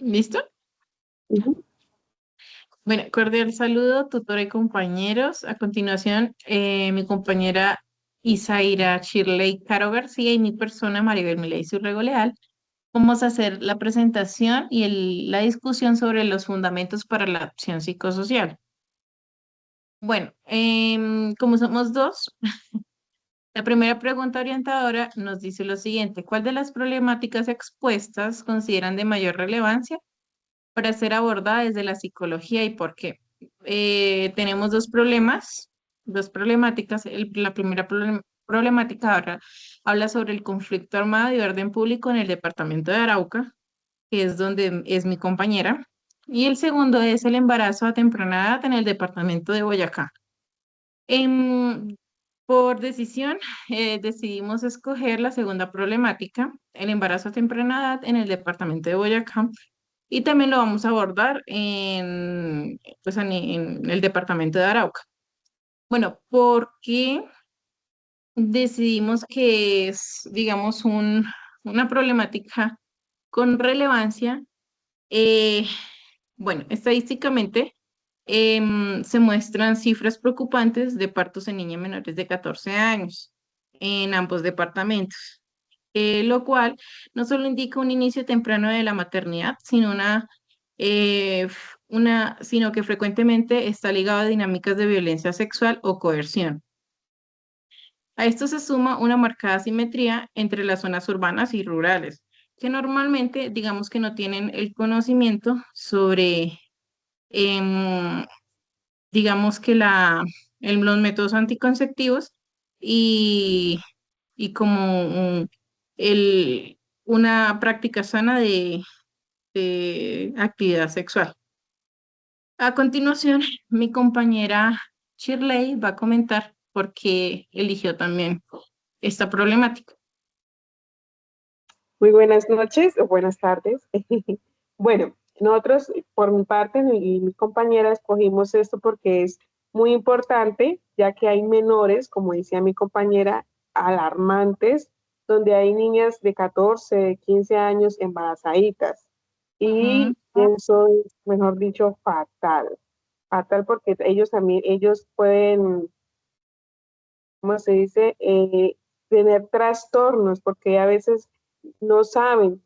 ¿Listo? Ujú. Bueno, cordial saludo, tutora y compañeros. A continuación, mi compañera Isaira Shirley Caro García y mi persona, Maribel Milei Surrego Leal, vamos a hacer la presentación y la discusión sobre los fundamentos para la acción psicosocial. Bueno, como somos dos, la primera pregunta orientadora nos dice lo siguiente: ¿cuál de las problemáticas expuestas consideran de mayor relevancia para ser abordada desde la psicología y por qué? Tenemos dos problemáticas. La primera problemática habla sobre el conflicto armado y orden público en el departamento de Arauca, que es donde es mi compañera. Y el segundo es el embarazo a temprana edad en el departamento de Boyacá. Em, por decisión, decidimos escoger la segunda problemática, el embarazo a temprana edad en el departamento de Boyacá, y también lo vamos a abordar en el departamento de Arauca. Bueno, ¿por qué decidimos que es, digamos, una problemática con relevancia? Eh, bueno, estadísticamente se muestran cifras preocupantes de partos en niñas menores de 14 años en ambos departamentos, lo cual no solo indica un inicio temprano de la maternidad, sino que frecuentemente está ligado a dinámicas de violencia sexual o coerción. A esto se suma una marcada asimetría entre las zonas urbanas y rurales, que normalmente, digamos que no tienen el conocimiento sobre, em, digamos que los métodos anticonceptivos y, y como el, una práctica sana de actividad sexual. A continuación, mi compañera Shirley va a comentar por qué eligió también esta problemática. Muy buenas noches o buenas tardes. Bueno, nosotros, por mi parte y mi compañera, escogimos esto porque es muy importante, ya que hay menores, como decía mi compañera, alarmantes, donde hay niñas de 14, de 15 años embarazaditas. Ujú, Y eso es, mejor dicho, fatal. Fatal porque ellos también, ellos pueden, ¿cómo se dice? Tener trastornos, porque a veces no saben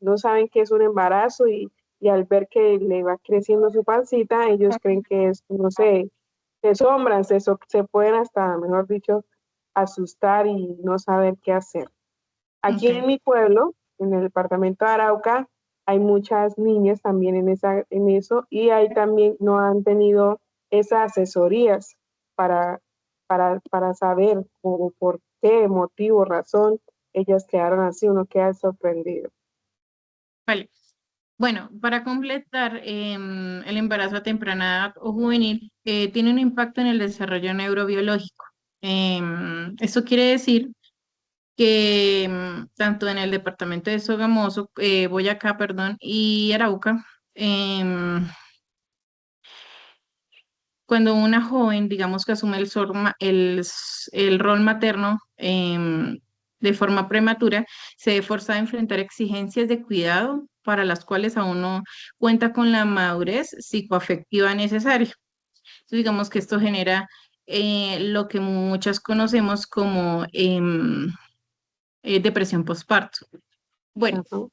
que es un embarazo y al ver que le va creciendo su pancita, ellos creen que es, no sé, se sombran, se pueden hasta, mejor dicho, asustar y no saber qué hacer. Aquí en ok. mi pueblo, en el departamento de Arauca, hay muchas niñas también en eso y ahí también no han tenido esas asesorías para, para saber o por qué motivo, razón ellas quedaron así, uno queda sorprendido. Vale. Bueno, para completar, el embarazo a temprana edad o juvenil tiene un impacto en el desarrollo neurobiológico. Eso quiere decir que tanto en el departamento de Sogamoso, Boyacá, perdón, y Arauca, em, cuando una joven, digamos que asume el rol materno de forma prematura, se ve forzada a enfrentar exigencias de cuidado para las cuales aún no cuenta con la madurez psicoafectiva necesaria. Entonces, digamos que esto genera lo que muchas conocemos como depresión postparto. Bueno, Ajá.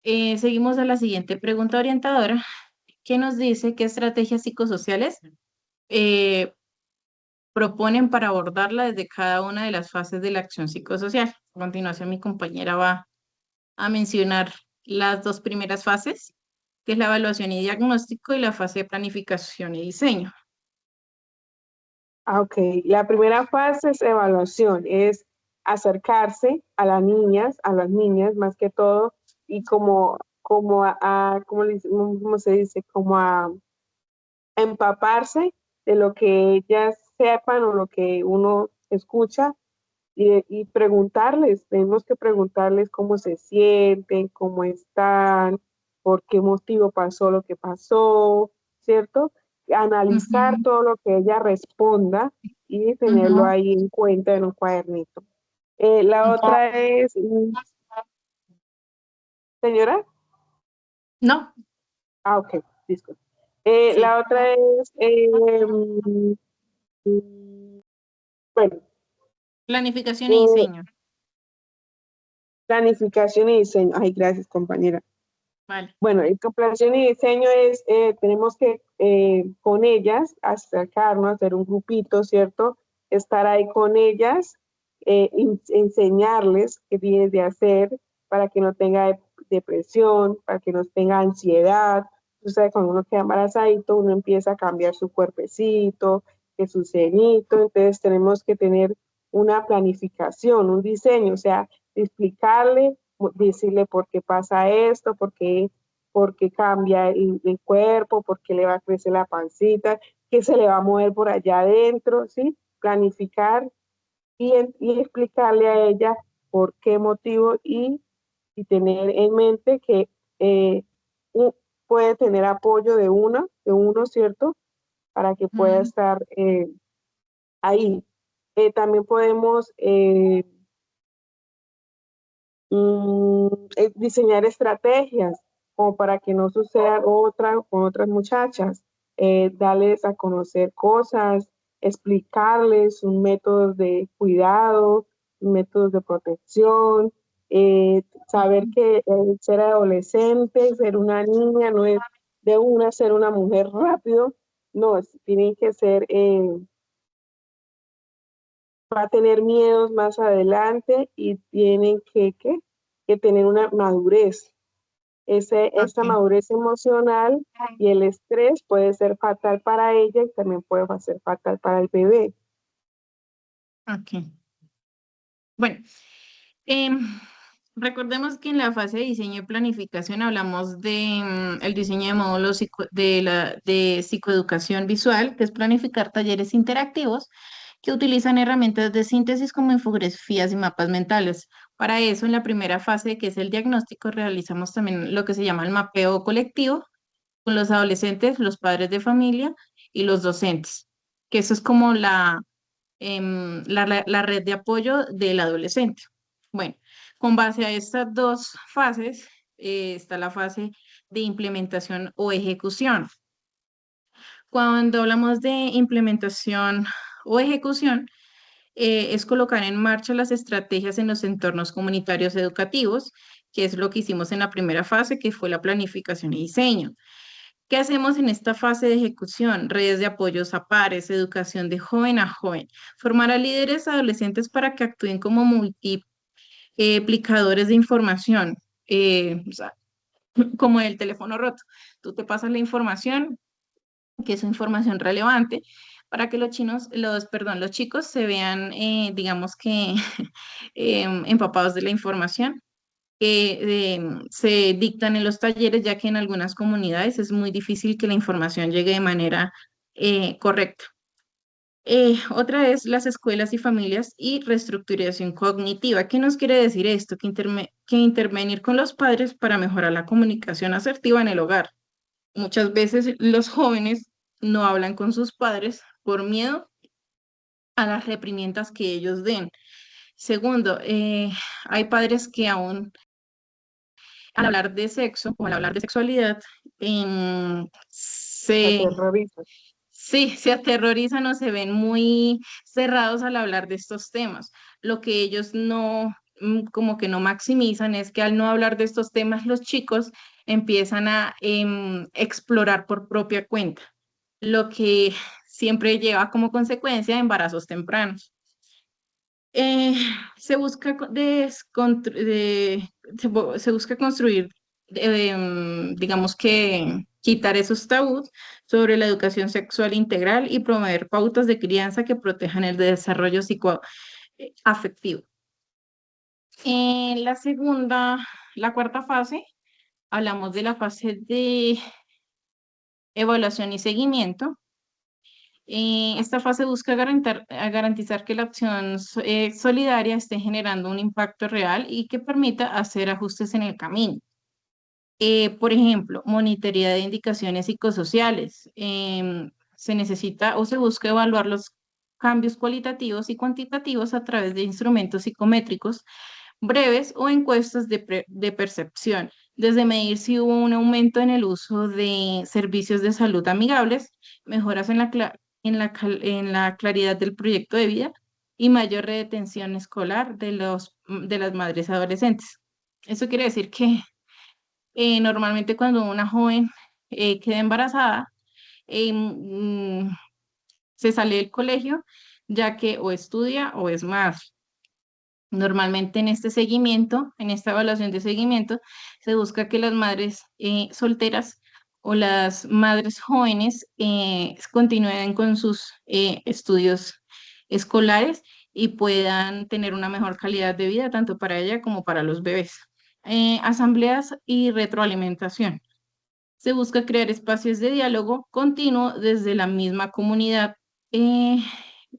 seguimos a la siguiente pregunta orientadora, que nos dice qué estrategias psicosociales eh, proponen para abordarla desde cada una de las fases de la acción psicosocial. A continuación, mi compañera va a mencionar las dos primeras fases, que es la evaluación y diagnóstico y la fase de planificación y diseño. Ah, ok, la primera fase es evaluación, es acercarse a las niñas más que todo, y ¿cómo se dice? Como a empaparse de lo que ellas sepan o lo que uno escucha y preguntarles, tenemos que preguntarles cómo se sienten, cómo están, por qué motivo pasó lo que pasó, ¿cierto? Analizar Ujú, todo lo que ella responda y tenerlo ujú. ahí en cuenta en un cuadernito. La otra es, señora. No. Ah, ok, disculpe. Sí, La otra es, bueno, planificación y eh, diseño. planificación y diseño. Ay, gracias, compañera. Vale. Bueno, el planeación y diseño es, tenemos que con ellas acercarnos, hacer un grupito, ¿cierto? Estar ahí con ellas, enseñarles qué tienes de hacer para que no tenga depresión, para que no tenga ansiedad. Tú sabes, cuando uno queda embarazadito, uno empieza a cambiar su cuerpecito, que su cenito, entonces tenemos que tener una planificación, un diseño, o sea, explicarle, decirle por qué pasa esto, por qué cambia el cuerpo, por qué le va a crecer la pancita, qué se le va a mover por allá adentro, ¿sí? Planificar y explicarle a ella por qué motivo y tener en mente que eh, puede tener apoyo de uno, ¿cierto? Para que pueda Mm, estar ahí. También podemos diseñar estrategias como para que no suceda otra con otras muchachas, darles a conocer cosas, explicarles un métodos de cuidado, métodos de protección, saber que ser adolescente, ser una niña, no es de una ser una mujer rápido, no, tienen que ser, va a tener miedos más adelante y tienen que tener una madurez. Esa ok, madurez emocional y el estrés puede ser fatal para ella y también puede ser fatal para el bebé. ok. Bueno, em, recordemos que en la fase de diseño y planificación hablamos de el diseño de módulos de psicoeducación visual, que es planificar talleres interactivos que utilizan herramientas de síntesis como infografías y mapas mentales. Para eso, en la primera fase, que es el diagnóstico, realizamos también lo que se llama el mapeo colectivo con los adolescentes, los padres de familia y los docentes, que eso es como la red de apoyo del adolescente. Bueno, con base a estas dos fases, está la fase de implementación o ejecución. Cuando hablamos de implementación o ejecución, es colocar en marcha las estrategias en los entornos comunitarios educativos, que es lo que hicimos en la primera fase, que fue la planificación y diseño. ¿Qué hacemos en esta fase de ejecución? Redes de apoyos a pares, educación de joven a joven, formar a líderes adolescentes para que actúen como multiplicadores de información, o sea, como el teléfono roto. Tú te pasas la información, que es información relevante, para que los chicos se vean, digamos que, empapados de la información que se dictan en los talleres, ya que en algunas comunidades es muy difícil que la información llegue de manera correcta. Otra es las escuelas y familias y reestructuración cognitiva. ¿Qué nos quiere decir esto? Que intervenir con los padres para mejorar la comunicación asertiva en el hogar. Muchas veces los jóvenes no hablan con sus padres por miedo a las reprimiendas que ellos den. Segundo, hay padres que aún al hablar de sexo o al hablar de sexualidad, Se aterroriza. sí, se aterrorizan o se ven muy cerrados al hablar de estos temas. Lo que ellos no, como que no maximizan es que al no hablar de estos temas, los chicos empiezan a explorar por propia cuenta, lo que siempre lleva como consecuencia embarazos tempranos. Eh, se busca se busca construir, digamos que quitar esos tabús sobre la educación sexual integral y promover pautas de crianza que protejan el desarrollo psicoafectivo. En la cuarta fase, hablamos de la fase de evaluación y seguimiento. Esta fase busca garantizar que la acción solidaria esté generando un impacto real y que permita hacer ajustes en el camino. Por ejemplo, monitoría de indicaciones psicosociales. Se necesita o se busca evaluar los cambios cualitativos y cuantitativos a través de instrumentos psicométricos breves o encuestas de percepción. desde medir si hubo un aumento en el uso de servicios de salud amigables, mejoras en en la claridad del proyecto de vida y mayor retención escolar de de las madres adolescentes. Eso quiere decir que normalmente cuando una joven queda embarazada, se sale del colegio ya que o estudia o es madre. Normalmente en este seguimiento, en esta evaluación de seguimiento, se busca que las madres solteras o las madres jóvenes continúen con sus estudios escolares y puedan tener una mejor calidad de vida tanto para ella como para los bebés. Asambleas y retroalimentación. Se busca crear espacios de diálogo continuo desde la misma comunidad, eh,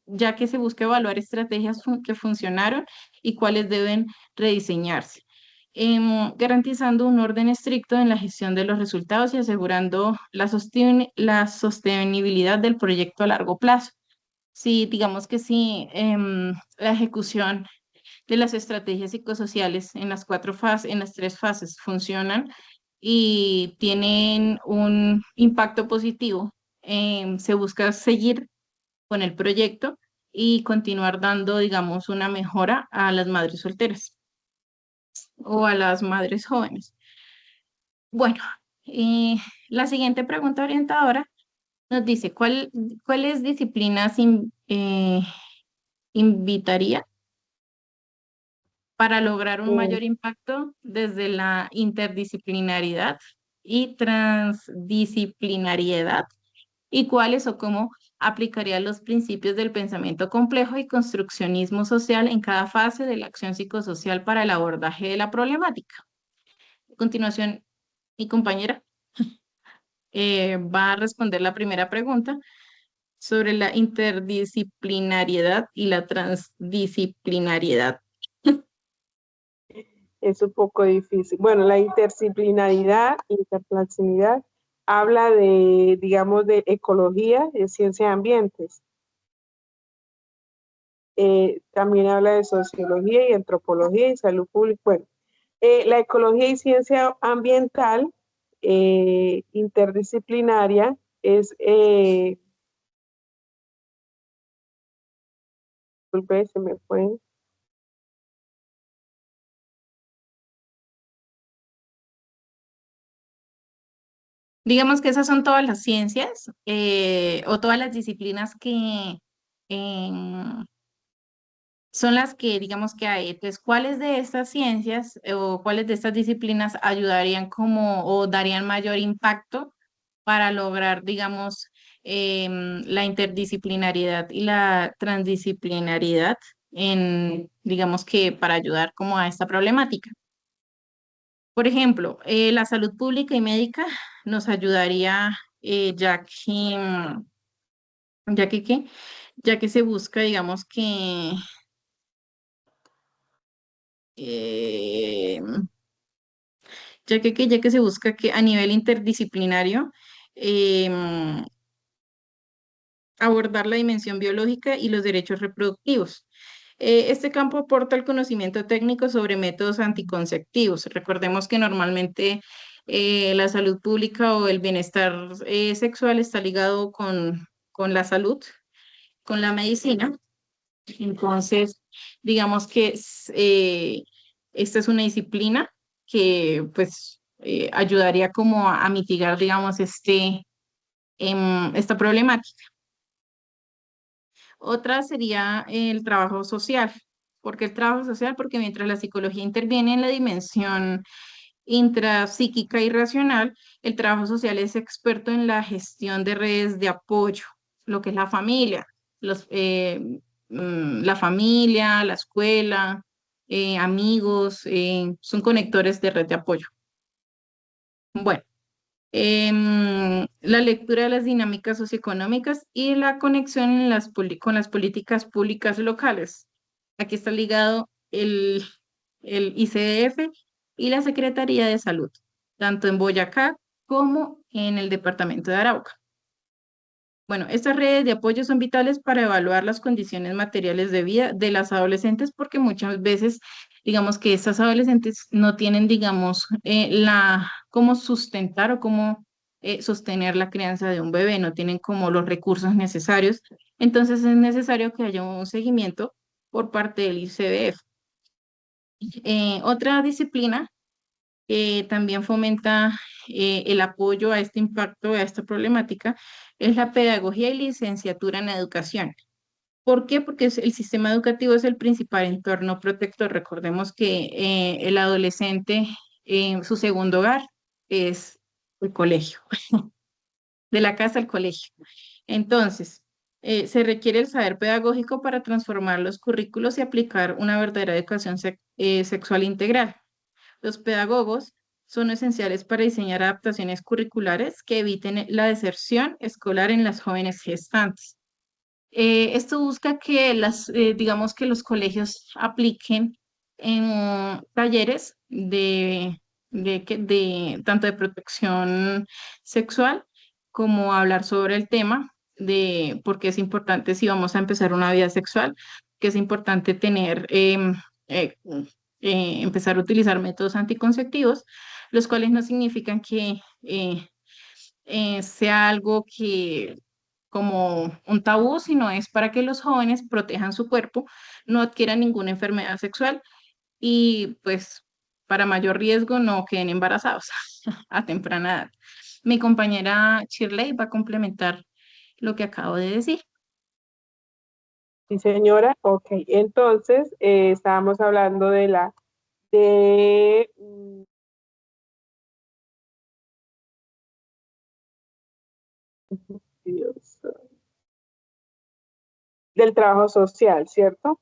ya que se busca evaluar estrategias que funcionaron y cuáles deben rediseñarse, garantizando un orden estricto en la gestión de los resultados y asegurando la sostenibilidad del proyecto a largo plazo. Sí, digamos que sí, la ejecución de las estrategias psicosociales en las cuatro fases, en las tres fases funcionan y tienen un impacto positivo. Se busca seguir con el proyecto y continuar dando, digamos, una mejora a las madres solteras o a las madres jóvenes. Bueno, eh, la siguiente pregunta orientadora nos dice, ¿cuáles disciplinas invitaría para lograr un Eh, mayor impacto desde la interdisciplinariedad y transdisciplinariedad? ¿Y cuáles o cómo aplicaría los principios del pensamiento complejo y construccionismo social en cada fase de la acción psicosocial para el abordaje de la problemática? A continuación, mi compañera va a responder la primera pregunta sobre la interdisciplinariedad y la transdisciplinariedad. es un poco difícil. Bueno, la interdisciplinaridad, interplasticidad, habla de, digamos, de ecología, de ciencia de ambientes. También habla de sociología y antropología y salud pública. Bueno, la ecología y ciencia ambiental interdisciplinaria es, disculpe, se me fue. Digamos que esas son todas las ciencias o todas las disciplinas que em, son las que digamos que hay. Entonces, ¿cuáles de estas ciencias o cuáles de estas disciplinas ayudarían como o darían mayor impacto para lograr, digamos, la interdisciplinariedad y la transdisciplinariedad digamos que para ayudar como a esta problemática? Por ejemplo, la salud pública y médica nos ayudaría ya que, ya que, ¿qué? Ya que se busca, digamos que, eh, ya que se busca que a nivel interdisciplinario abordar la dimensión biológica y los derechos reproductivos. Este campo aporta el conocimiento técnico sobre métodos anticonceptivos. Recordemos que normalmente la salud pública o el bienestar sexual está ligado con la salud, con la medicina. Entonces, digamos que esta es una disciplina que pues ayudaría como a mitigar, digamos, esta problemática. Otra sería el trabajo social. ¿Por qué el trabajo social? Porque mientras la psicología interviene en la dimensión intrapsíquica y racional, el trabajo social es experto en la gestión de redes de apoyo, lo que es la familia, la familia, la escuela, amigos, son conectores de red de apoyo. Bueno. La lectura de las dinámicas socioeconómicas y la conexión con las políticas públicas locales. Aquí está ligado el ICDF y la Secretaría de Salud, tanto en Boyacá como en el departamento de Arauca. Bueno, estas redes de apoyo son vitales para evaluar las condiciones materiales de vida de las adolescentes porque muchas veces digamos que estas adolescentes no tienen, digamos, cómo sustentar o cómo sostener la crianza de un bebé, no tienen como los recursos necesarios. Entonces es necesario que haya un seguimiento por parte del ICBF. Otra disciplina que también fomenta el apoyo a este impacto, a esta problemática, es la pedagogía y licenciatura en educación. ¿Por qué? Porque el sistema educativo es el principal entorno protector. Recordemos que el adolescente, su segundo hogar es el colegio, de la casa al colegio. Entonces, se requiere el saber pedagógico para transformar los currículos y aplicar una verdadera educación sexual integral. Los pedagogos son esenciales para diseñar adaptaciones curriculares que eviten la deserción escolar en las jóvenes gestantes. Esto busca que digamos que los colegios apliquen en talleres tanto de protección sexual como hablar sobre el tema de por qué es importante si vamos a empezar una vida sexual, que es importante empezar a utilizar métodos anticonceptivos, los cuales no significan que sea algo que como un tabú, sino es para que los jóvenes protejan su cuerpo, no adquieran ninguna enfermedad sexual y pues para mayor riesgo no queden embarazados a temprana edad. Mi compañera Shirley va a complementar lo que acabo de decir. Sí, señora. Ok, entonces estábamos hablando de Dios, del trabajo social, ¿cierto?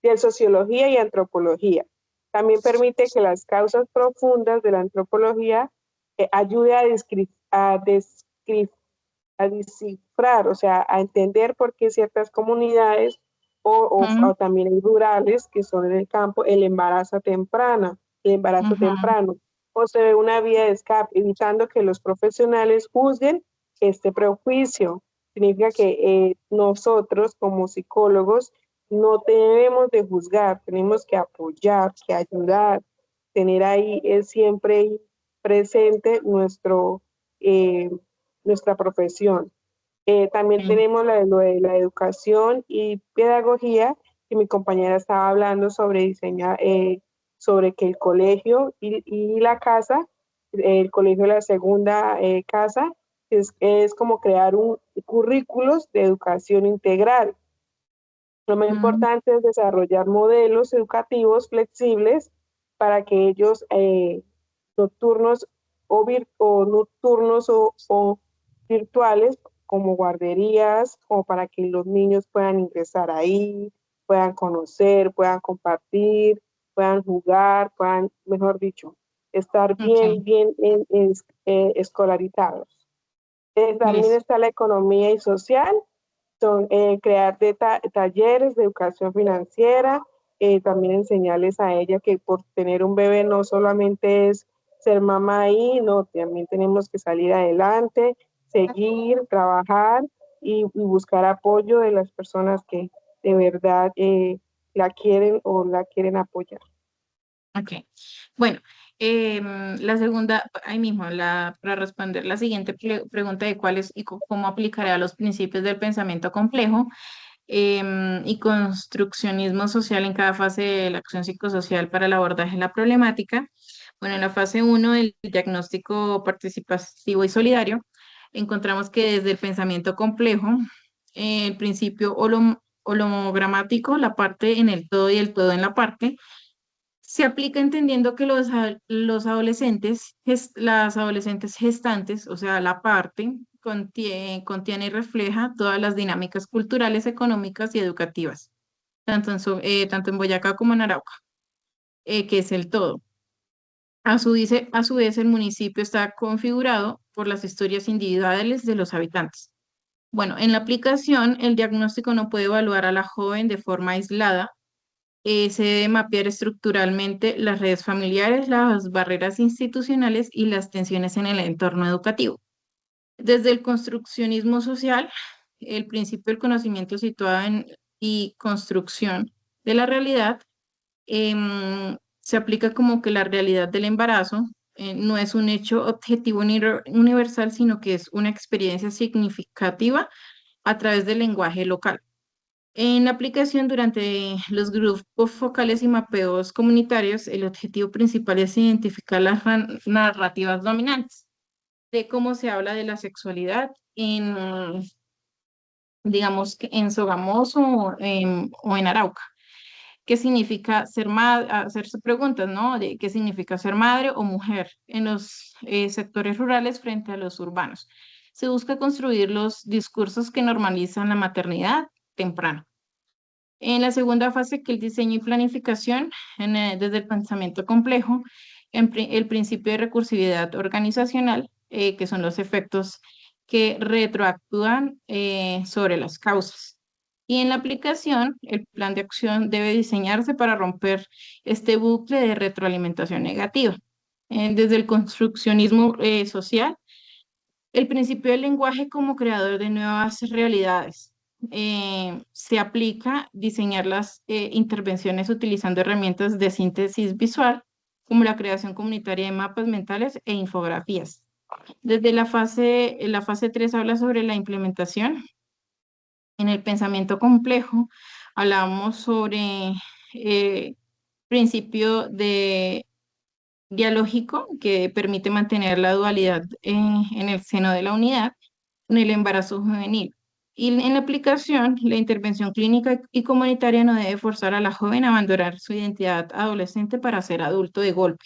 De sociología y antropología. También permite que las causas profundas de la antropología ayude a descifrar, o sea, a entender por qué ciertas comunidades Ujú, o también hay rurales que son en el campo, el embarazo ujú, temprano, o se ve una vía de escape, evitando que los profesionales juzguen este prejuicio. Significa que nosotros como psicólogos no debemos de juzgar, tenemos que apoyar, que ayudar, tener ahí siempre presente eh, nuestra profesión. También sí, tenemos lo de la educación y pedagogía, que mi compañera estaba hablando sobre diseñar, sobre que el colegio y la casa, el colegio la segunda casa, es como crear un currículos de educación integral. Lo más ujú, importante es desarrollar modelos educativos flexibles para que ellos nocturnos o nocturnos o virtuales como guarderías, como para que los niños puedan ingresar ahí, puedan conocer, puedan compartir, puedan jugar, puedan, mejor dicho, estar ok, escolarizados. También listo. está la economía y social, son crear talleres de educación financiera, también enseñarles a ella que por tener un bebé no solamente es ser mamá ahí, no, también tenemos que salir adelante, seguir, trabajar y buscar apoyo de las personas que de verdad la quieren o la quieren apoyar. Ok. Bueno, la segunda, ahí mismo, para responder la siguiente pregunta de cuál es y cómo aplicaré a los principios del pensamiento complejo y construccionismo social en cada fase de la acción psicosocial para el abordaje de la problemática. Bueno, en la fase uno el diagnóstico participativo y solidario, encontramos que desde el pensamiento complejo, el principio hologramático, la parte en el todo y el todo en la parte, se aplica entendiendo que los adolescentes, las adolescentes gestantes, o sea, la parte, contiene y refleja todas las dinámicas culturales, económicas y educativas, tanto en Boyacá como en Arauca, que es el todo. A su vez, el municipio está configurado por las historias individuales de los habitantes. Bueno, en la aplicación, el diagnóstico no puede evaluar a la joven de forma aislada. Se debe mapear estructuralmente las redes familiares, las barreras institucionales y las tensiones en el entorno educativo. Desde el construccionismo social, el principio del conocimiento situado en y construcción de la realidad, se aplica como que la realidad del embarazo no es un hecho objetivo ni universal, sino que es una experiencia significativa a través del lenguaje local. En la aplicación durante los grupos focales y mapeos comunitarios, el objetivo principal es identificar las narrativas dominantes de cómo se habla de la sexualidad en, digamos, que en Sogamoso o en Arauca. ¿Qué significa ser madre? Hacerse preguntas, ¿no? De qué significa ser madre o mujer en los sectores rurales frente a los urbanos. Se busca construir los discursos que normalizan la maternidad temprana. En la segunda fase, que el diseño y planificación, desde el pensamiento complejo, el principio de recursividad organizacional, que son los efectos que retroactúan sobre las causas. Y en la aplicación, el plan de acción debe diseñarse para romper este bucle de retroalimentación negativa. Desde el construccionismo social, el principio del lenguaje como creador de nuevas realidades. Se aplica diseñar las intervenciones utilizando herramientas de síntesis visual, como la creación comunitaria de mapas mentales e infografías. Desde la fase 3 habla sobre la implementación. En el pensamiento complejo hablamos sobre principio de dialógico que permite mantener la dualidad en el seno de la unidad en el embarazo juvenil. Y en la aplicación, la intervención clínica y comunitaria no debe forzar a la joven a abandonar su identidad adolescente para ser adulto de golpe.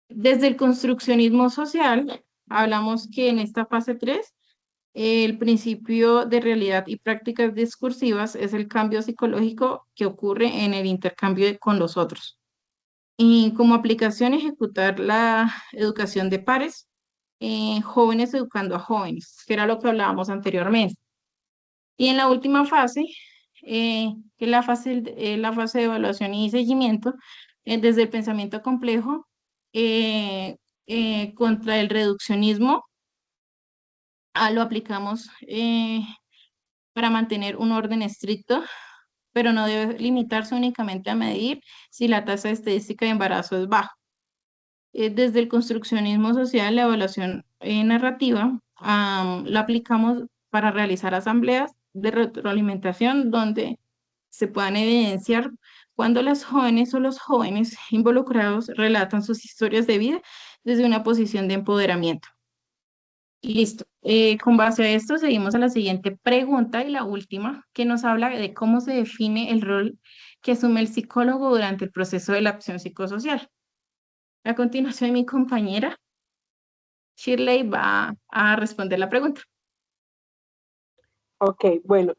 Desde el construccionismo social, hablamos que en esta fase 3 el principio de realidad y prácticas discursivas es el cambio psicológico que ocurre en el intercambio con los otros. Y como aplicación, ejecutar la educación de pares, jóvenes educando a jóvenes, que era lo que hablábamos anteriormente. Y en la última fase, que es la fase de evaluación y seguimiento, desde el pensamiento complejo, contra el reduccionismo, lo aplicamos para mantener un orden estricto, pero no debe limitarse únicamente a medir si la tasa estadística de embarazo es baja. Desde el construccionismo social, la evaluación narrativa, la aplicamos para realizar asambleas de retroalimentación donde se puedan evidenciar cuando las jóvenes o los jóvenes involucrados relatan sus historias de vida desde una posición de empoderamiento. Listo. Con base a esto, seguimos a la siguiente pregunta y la última, que nos habla de cómo se define el rol que asume el psicólogo durante el proceso de la acción psicosocial. A continuación, mi compañera Shirley va a responder la pregunta. Ok, bueno,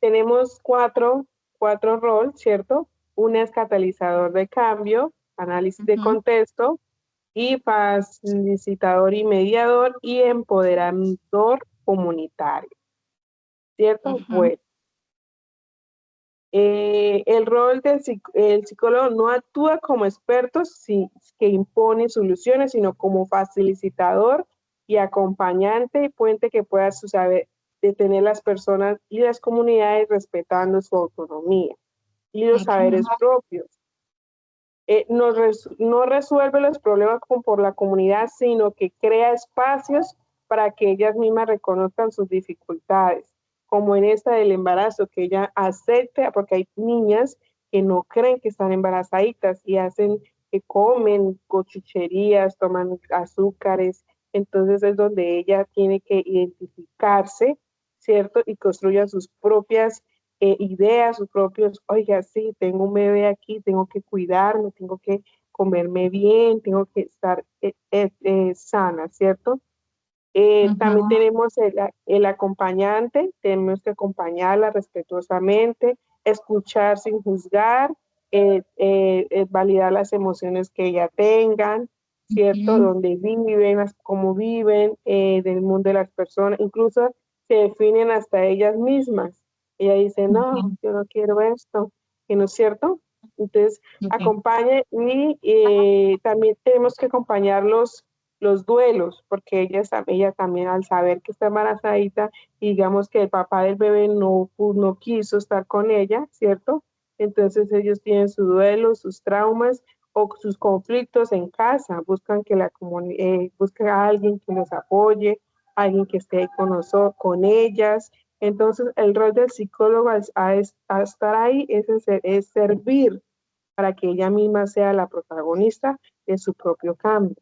tenemos cuatro roles, ¿cierto? Una es catalizador de cambio, análisis de Ujú, contexto, y facilitador y mediador y empoderador comunitario, ¿cierto? ujú, Bueno, el rol el psicólogo no actúa como experto que impone soluciones, sino como facilitador y acompañante y puente que pueda saber detener las personas y las comunidades respetando su autonomía y los ok, saberes propios. No resuelve los problemas por la comunidad, sino que crea espacios para que ellas mismas reconozcan sus dificultades, como en esta del embarazo, que ella acepte, porque hay niñas que no creen que están embarazaditas y hacen que comen cochucherías, toman azúcares, entonces es donde ella tiene que identificarse, ¿cierto? Y construya sus propias ideas, sus propios, oiga, sí, tengo un bebé aquí, tengo que cuidarme, tengo que comerme bien, tengo que estar sana, ¿cierto? También ujú, tenemos el acompañante, tenemos que acompañarla respetuosamente, escuchar sin juzgar, validar las emociones que ella tengan, ¿cierto? ujú, Dónde viven, cómo viven, del mundo de las personas, incluso se definen hasta ellas mismas. Ella dice, no, ujú, yo no quiero esto, que no es cierto. Entonces, ok, acompañe y también tenemos que acompañarlos los duelos, porque ella también al saber que está embarazadita, digamos que el papá del bebé no quiso estar con ella, ¿cierto? Entonces ellos tienen su duelo, sus traumas, o sus conflictos en casa, buscan que buscan a alguien que los apoye, alguien que esté ahí con nosotros, con ellas. Entonces, el rol del psicólogo a estar ahí es servir para que ella misma sea la protagonista de su propio cambio.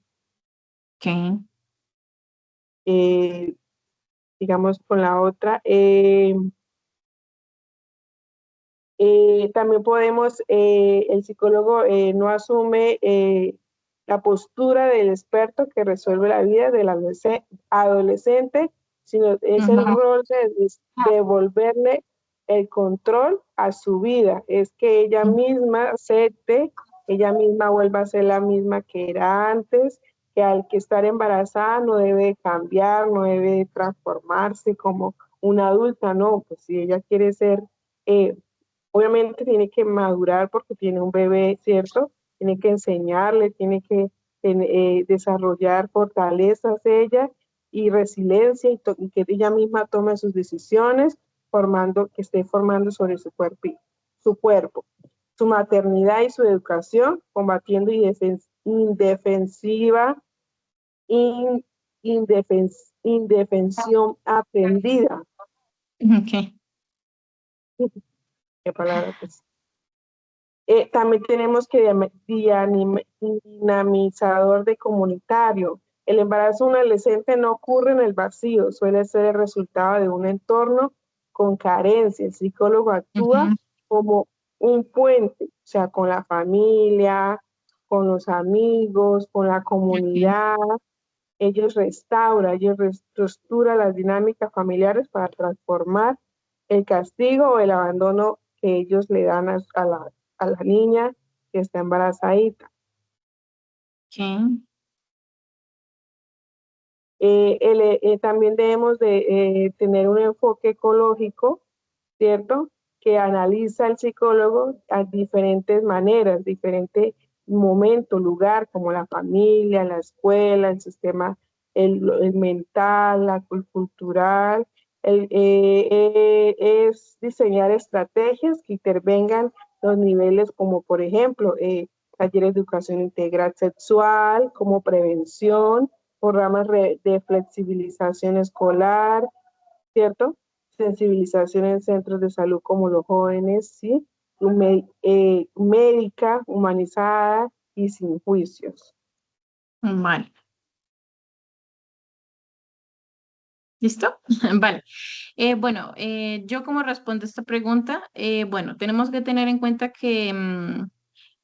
Ok. Eh, digamos, con la otra, también podemos, el psicólogo no asume la postura del experto que resuelve la vida del adolescente, sino es el Ujú. rol de devolverle el control a su vida, es que ella misma acepte, ella misma vuelva a ser la misma que era antes, que al que estar embarazada no debe cambiar, no debe transformarse como una adulta, no, pues si ella quiere ser obviamente tiene que madurar porque tiene un bebé, ¿cierto? Tiene que enseñarle, tiene que desarrollar fortalezas ella y resiliencia y que ella misma tome sus decisiones, que esté formando sobre su cuerpo, su maternidad y su educación, combatiendo indefensiva, in- indefensión aprendida. Ok. ¿Qué palabra? Pues también tenemos que dinamizador de comunitario. El embarazo de un adolescente no ocurre en el vacío, suele ser el resultado de un entorno con carencia. El psicólogo actúa Ujú. como un puente, o sea, con la familia, con los amigos, con la Ok. comunidad. Ellos reestructuran las dinámicas familiares para transformar el castigo o el abandono que ellos le dan a la niña que está embarazadita. Ok. También debemos de tener un enfoque ecológico, ¿cierto? Que analiza el psicólogo a diferentes maneras, diferente momento, lugar, como la familia, la escuela, el sistema, el mental, la cultural. Es diseñar estrategias que intervengan los niveles como, por ejemplo, talleres de educación integral sexual, como prevención, programas de flexibilización escolar, ¿cierto? Sensibilización en centros de salud como los jóvenes, ¿sí? Médica, humanizada y sin juicios. Vale. ¿Listo? Vale. Bueno, yo como respondo a esta pregunta, bueno, tenemos que tener en cuenta que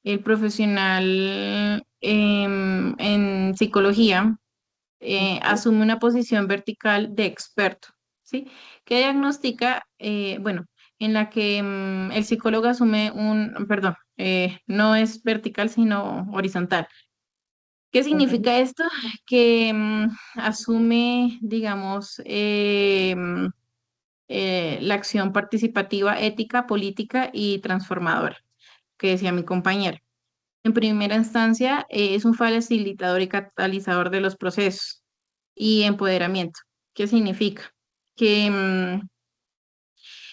el profesional en psicología asume una posición vertical de experto, ¿sí? Que diagnostica, bueno, en la que el psicólogo asume perdón, no es vertical, sino horizontal. ¿Qué Ujú. significa esto? Que asume, digamos, la acción participativa, ética, política y transformadora, que decía mi compañera. En primera instancia, es un facilitador y catalizador de los procesos y empoderamiento. ¿Qué significa? Que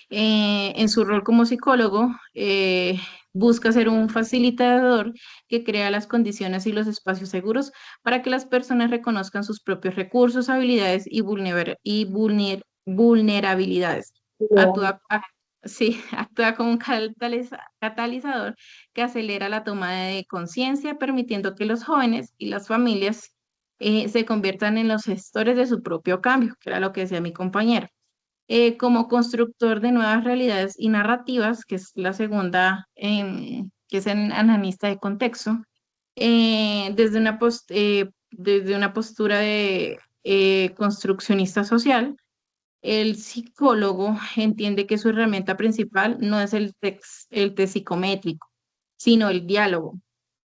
en su rol como psicólogo busca ser un facilitador que crea las condiciones y los espacios seguros para que las personas reconozcan sus propios recursos, habilidades vulnerabilidades. Bien. Actúa, sí, actúa como un catalizador que acelera la toma de conciencia, permitiendo que los jóvenes y las familias se conviertan en los gestores de su propio cambio, que era lo que decía mi compañera. Como constructor de nuevas realidades y narrativas, que es la segunda, que es en analista de contexto, desde una postura de construccionista social, el psicólogo entiende que su herramienta principal no es el test psicométrico, sino el diálogo.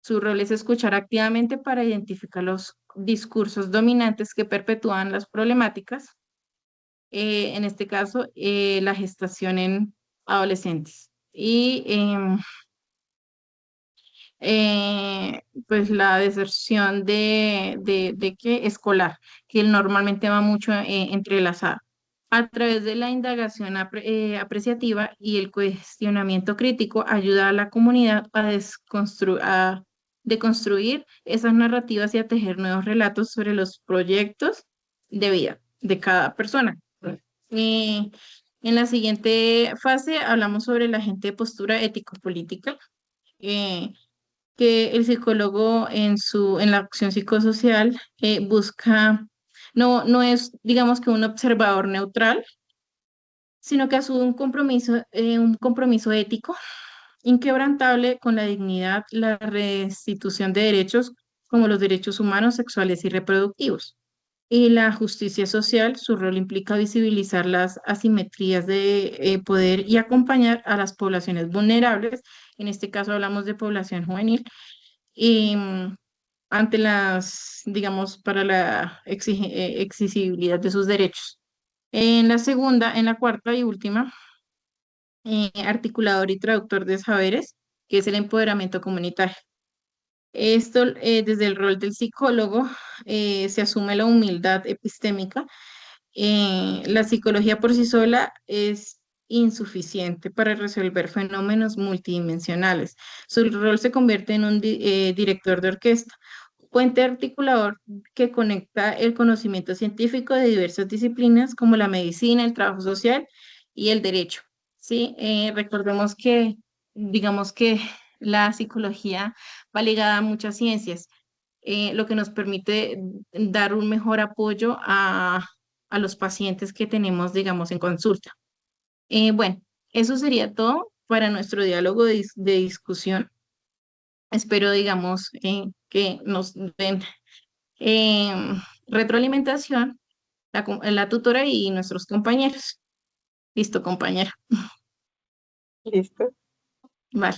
Su rol es escuchar activamente para identificar los discursos dominantes que perpetúan las problemáticas, en este caso, la gestación en adolescentes. Y pues la deserción de qué escolar, que normalmente va mucho entrelazada. A través de la indagación apreciativa y el cuestionamiento crítico, ayuda a la comunidad a de construir esas narrativas y a tejer nuevos relatos sobre los proyectos de vida de cada persona. Eh, en la siguiente fase hablamos sobre la agente de postura ético-política, eh, que el psicólogo en la acción psicosocial busca, no es, digamos que un observador neutral, sino que asume un compromiso ético inquebrantable con la dignidad, la restitución de derechos como los derechos humanos, sexuales y reproductivos. Y la justicia social, su rol implica visibilizar las asimetrías de poder y acompañar a las poblaciones vulnerables, en este caso hablamos de población juvenil, y ante digamos, para la exigibilidad de sus derechos. En la cuarta y última, articulador y traductor de saberes, que es el empoderamiento comunitario. Esto, desde el rol del psicólogo, se asume la humildad epistémica. La psicología por sí sola es insuficiente para resolver fenómenos multidimensionales. Su rol se convierte en un director de orquesta, puente articulador que conecta el conocimiento científico de diversas disciplinas como la medicina, el trabajo social y el derecho. ¿Sí? Recordemos que, digamos que la psicología va ligada a muchas ciencias, lo que nos permite dar un mejor apoyo a los pacientes que tenemos, digamos, en consulta. Bueno, eso sería todo para nuestro diálogo de discusión. Espero, digamos, que nos den retroalimentación la tutora y nuestros compañeros. Listo, compañera. Listo. Vale.